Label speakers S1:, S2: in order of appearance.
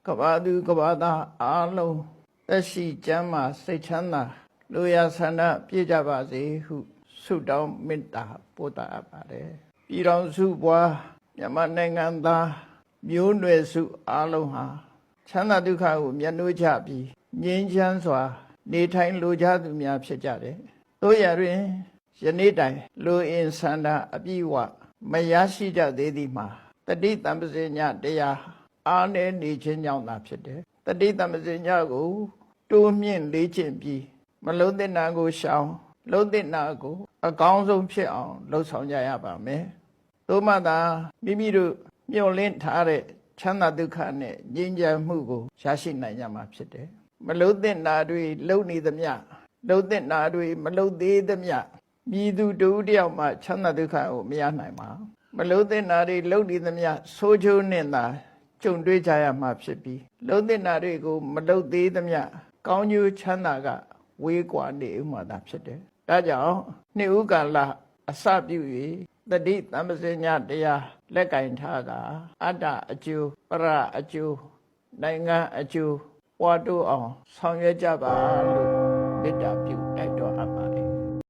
S1: ကဘာသူကဘာသားအားလုံးသက်ရှိကျမ်းမာစိတ်ချမ်းသာလူရဆန္ဒပြည့်ကြပါစေဟုဆုတောင်းမေတ္တာပို့တာပါတယ်ပြည်တော်စုပွားမြန်မာနိုင်ငံသားမျိုးနွယ်စုအားလုံးဟာချမ်းသာဒုက္ခကိုမျက်နှိုးချပြီးငြိမ်းချမ်းစွာနေထိုင်လိုကြသူများဖြစ်ကြတယ်တို့ရတွင်ယနေ့တိုင်လူအင်ဆန္ဒအပြည့်ဝမရရှိကြသေးသည်မှာတတိတံပစညတရားအားနည်းနေခြင်းကြောင့်သာဖြစ်တယ်တတိတံပစညကိုတိုးမြင့်လေ့ကျင့်ပြီးမလုံးသင့်တာကိုရှောင်လုံးသင့်တာကိုအကောင်းဆုံးဖြစ်အောင်လှုပ်ဆောင်ကြရပါမယ်သို့မှသာမိမိတို့မျှော်လင့်ထားတဲ့ချမ်းသာဒုက္ခနဲ့ငြိမ်းချမ်းမှုကိုရရှိနိုင်ကြမှာဖြစ်တယ်မလုံးသင့်တာတွေလုံနေသမျှလုံးသင့်တာတွေမလုံးသေးသမျှမြည်သူတူတယောက်မှချမ်းသာဒုက္ခကိုမရနိုင်ပါမလုံးသင့်တာတွေလုံနေသမျှဆိုးချိုးနဲ့သာကြုံတွေ့ကြရမှာဖြစ်ပြီးလုံးသင့်တာတွေကိုမလုံးသေးသမျှကောင်းကျိုးချမ်းသာကဝေးကွာနေဥမှာသာဖြစ်တယ်ဒါကြောင့်နှစ်ဦးကာလအစပြု၍တတိတံပစညတရားလက်ကင်ထားကအတ္တအကျိုးပရအကျိုးနိုင်ငံအကျိုးပွားတိုးအောင်ဆောင်ရွက်ကြပါလို့မေတ္တာပြု